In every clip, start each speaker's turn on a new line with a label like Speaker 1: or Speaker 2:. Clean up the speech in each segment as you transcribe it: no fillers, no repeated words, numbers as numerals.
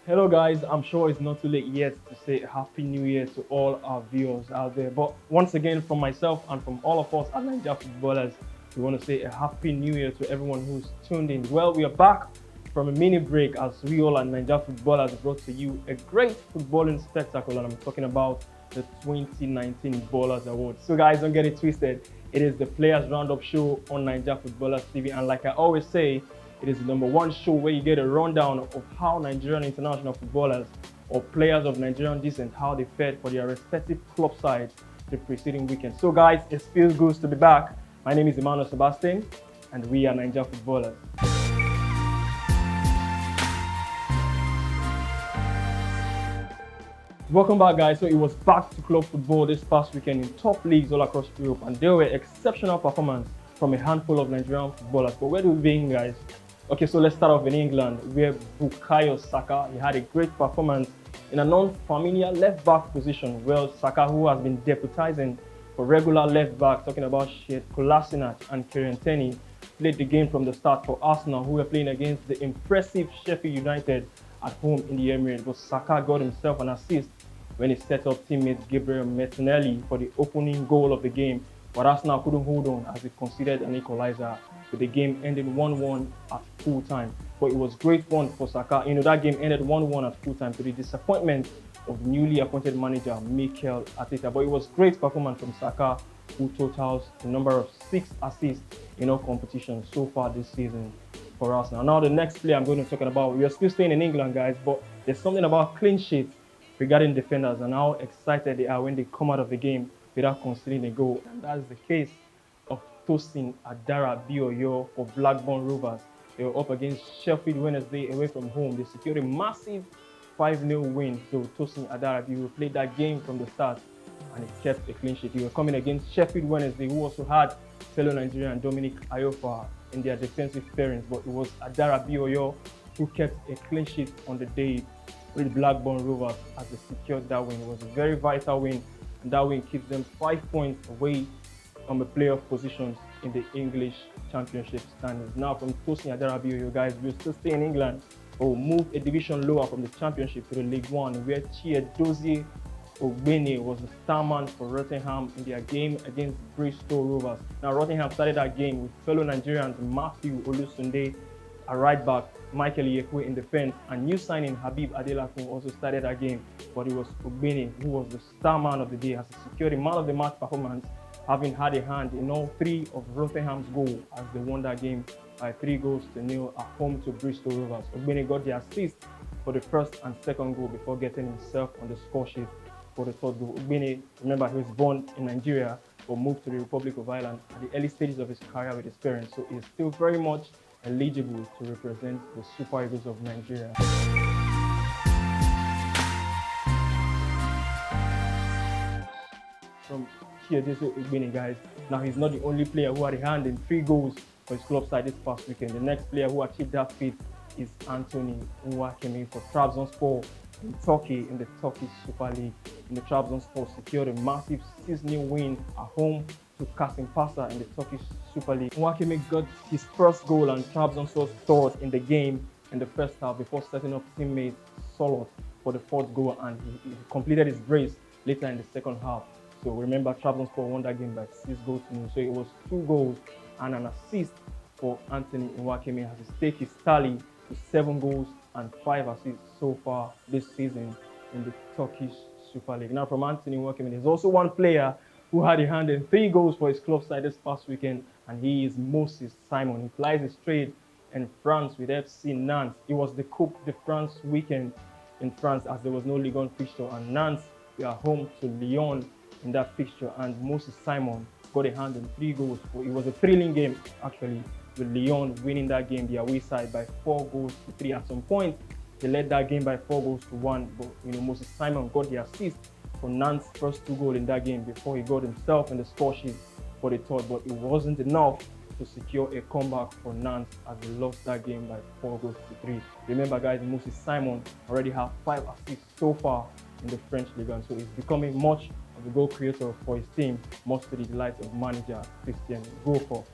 Speaker 1: Hello guys, I'm sure it's not too late yet to say Happy New Year to all our viewers out there. But once again, from myself and from all of us at Naija Footballers, we want to say a Happy New Year to everyone who's tuned in. Well, we are back from a mini break as we all at Naija Footballers brought to you a great footballing spectacle, and I'm talking about the 2019 Ballers Awards. So guys, don't get it twisted. It is the Players Roundup show on Naija Footballers TV, and like I always say, it is the #1 show where you get a rundown of how Nigerian international footballers or players of Nigerian descent, how they fared for their respective club sides the preceding weekend. So guys, it feels good to be back. My name is Emmanuel Sebastian, and we are Naija Footballers. Welcome back, guys. So it was back to club football this past weekend in top leagues all across Europe, and there were exceptional performances from a handful of Nigerian footballers. But where do we begin, guys? Okay, so let's start off in England, where Bukayo Saka, he had a great performance in a non-familiar left-back position. Well, Saka, who has been deputizing for regular left-back, talking about Sheikh Kolasinac and Kieran Tierney, played the game from the start for Arsenal, who were playing against the impressive Sheffield United at home in the Emirates. But Saka got himself an assist when he set up teammate Gabriel Martinelli for the opening goal of the game. But Arsenal couldn't hold on as it conceded an equalizer, with the game ending 1-1 at full time. But it was great fun for Saka. That game ended 1-1 at full time to the disappointment of newly appointed manager Mikel Arteta. But it was great performance from Saka, who totals the number of 6 assists in all competitions so far this season for Arsenal. Now, the next player I'm going to talk about, we are still staying in England, guys, but there's something about clean sheets regarding defenders and how excited they are when they come out of the game without conceding a goal. And that's the case of Tosin Adarabioyo for Blackburn Rovers. They were up against Sheffield Wednesday away from home. They secured a massive 5-0 win. So Tosin Adarabioyo played that game from the start and he kept a clean sheet. They were coming against Sheffield Wednesday, who also had fellow Nigerian Dominic Ayofa in their defensive pairings. But it was Adarabioyo who kept a clean sheet on the day with Blackburn Rovers as they secured that win. It was a very vital win, and that win keeps them 5 points away from the playoff positions in the English Championship standings. Now, from Tosin Adarabioyo, guys, we'll still stay in England, but we'll move a division lower from the Championship to the League One, where Chiedozie Ogbene was the star man for Rotherham in their game against Bristol Rovers. Now, Rotherham started that game with fellow Nigerians Matthew Olusunde at right back, Michael Yekwe in defense, and new signing Habib Adelakun also started that game. But it was Ogbene who was the star man of the day as he secured a man of the match performance, having had a hand in all 3 of Rotherham's goals as they won that game by 3-0 at home to Bristol Rovers. Ogbene got the assist for the first and second goal before getting himself on the score sheet for the third goal. Ogbene, remember, he was born in Nigeria but moved to the Republic of Ireland at the early stages of his career with his parents, so he is still very much eligible to represent the Super Eagles of Nigeria. From Chiedozie Ogbene, guys, now he's not the only player who had a hand in 3 goals for his club side this past weekend. The next player who achieved that feat is Anthony Nwakeme for Trabzonspor in Turkey in the Turkish Super League. The Trabzonspor secured a massive 6-0 win at home to Kasımpaşa in the Turkish Super League. Nwakeme got his first goal and Trabzonspor's third in the game in the first half before setting up teammate Solot for the fourth goal, and he completed his brace later in the second half. So remember, Trabzonspor won that game by 6-0. So it was 2 goals and an assist for Anthony Nwakeme as his stake is tally to 7 goals and 5 assists so far this season in the Turkish Super League. Now, from Anthony Nwakeme, there's also one player who had a hand in 3 goals for his club side this past weekend, and he is Moses Simon. He plies his trade in France with FC Nantes. It was the Coupe de France weekend in France as there was no Ligue 1 fixture, and Nantes were home to Lyon in that fixture, and Moses Simon got a hand in 3 goals. So it was a thrilling game, actually, with Lyon winning that game, the away side, by 4-3. At some point, they led that game by 4-1, but Moses Simon got the assist for Nantes' first 2 goals in that game before he got himself in the score sheet for the third, but it wasn't enough to secure a comeback for Nantes as they lost that game by 4-3. Remember, guys, Moses Simon already has 5 assists so far in the French Ligue 1, so he's becoming much of a goal creator for his team, much to the delight of manager Christian Gourcuff.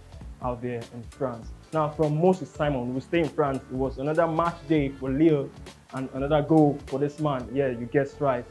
Speaker 1: out there in France. Now, from Moses Simon, we stay in France. It was another match day for Lille and another goal for this man. Yeah, you guessed right.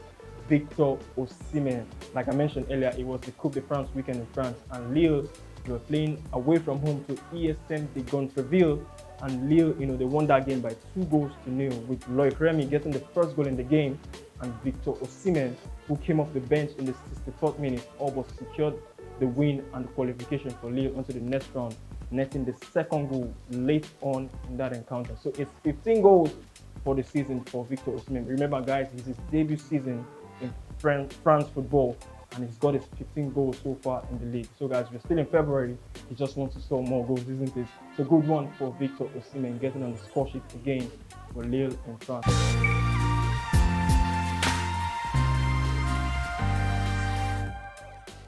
Speaker 1: Victor Osimhen. Like I mentioned earlier, it was the Coupe de France weekend in France, and Lille were playing away from home to ESM de Gontreville, and Lille, they won that game by 2-0 with Loic Remy getting the first goal in the game, and Victor Osimhen, who came off the bench in the 64th minute, almost secured the win and qualification for Lille onto the next round, netting the second goal late on in that encounter. So it's 15 goals for the season for Victor Osimhen. Remember, guys, it's his debut season in France football, and he's got his 15 goals so far in the league. So, guys, we're still in February. He just wants to score more goals, isn't it? It's a good one for Victor Osimhen, getting on the score sheet again for Lille in France.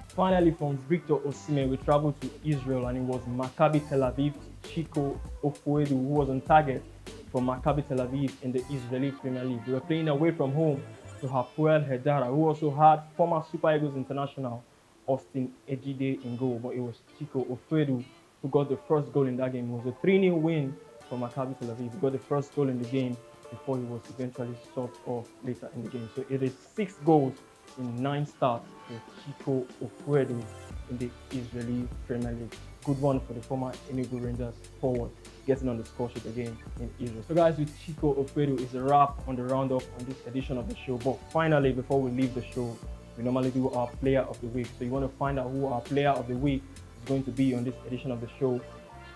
Speaker 1: Finally, from Victor Osimhen, we traveled to Israel, and it was Maccabi Tel Aviv's Chico Ofuedu who was on target for Maccabi Tel Aviv in the Israeli Premier League. They were playing away from home to Hapoel Hedara, who also had former Super Eagles international Austin Ejide in goal, but it was Chico Ofuedu who got the first goal in that game. It was a 3-0 win for Maccabi Tel Aviv. He got the first goal in the game before he was eventually subbed off later in the game. So it is 6 goals in 9 starts for Chico Ofuedu in the Israeli Premier League. Good one for the former Enugu Rangers forward, getting on the score sheet again in Israel. So, guys, with Chico Ofuedu is a wrap on the roundup on this edition of the show. But finally, before we leave the show, we normally do our player of the week. So you want to find out who our player of the week is going to be on this edition of the show.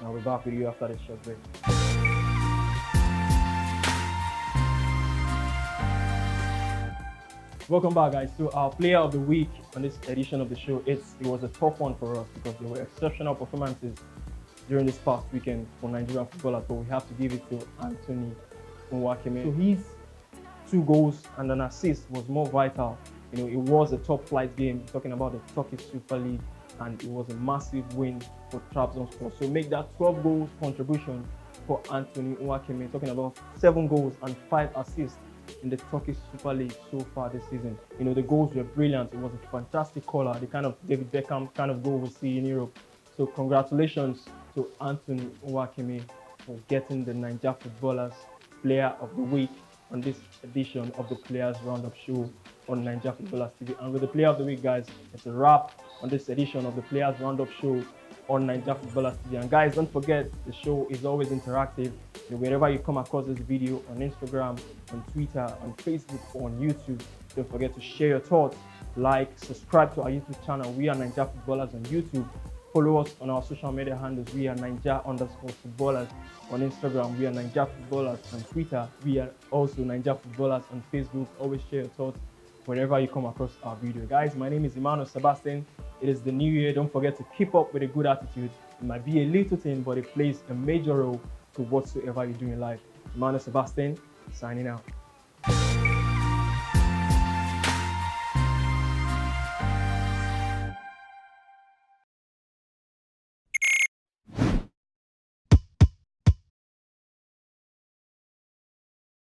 Speaker 1: I'll be back with you after this short break. Welcome back, guys. So our player of the week on this edition of the show, it was a tough one for us because there were exceptional performances during this past weekend for Nigerian footballers, but we have to give it to Anthony Nwakeme. So his 2 goals and an assist was more vital. It was a top flight game, talking about the Turkish Super League, and it was a massive win for Trabzonspor. So make that 12 goals contribution for Anthony Nwakeme, talking about 7 goals and 5 assists in the Turkish Super League so far this season. The goals were brilliant. It was a fantastic color, the kind of David Beckham kind of goal we see in Europe. So congratulations to Anthony Nwakeme for getting the Naija Footballers Player of the Week on this edition of the Players Roundup show on Naija Footballers TV. And with the Player of the Week, guys, it's a wrap on this edition of the Players Roundup show on Naija Footballers TV. And guys, don't forget, the show is always interactive. Wherever you come across this video, on Instagram, on Twitter, on Facebook, or on YouTube, don't forget to share your thoughts, like, subscribe to our YouTube channel. We are Naija Footballers on YouTube. Follow us on our social media handles. We are Naija_footballers on Instagram. We are Naija Footballers on Twitter. We are also Naija Footballers on Facebook. Always share your thoughts whenever you come across our video. Guys, my name is Emmanuel Sebastian. It is the new year. Don't forget to keep up with a good attitude. It might be a little thing, but it plays a major role to whatsoever you do in life. Emmanuel Sebastian, signing out.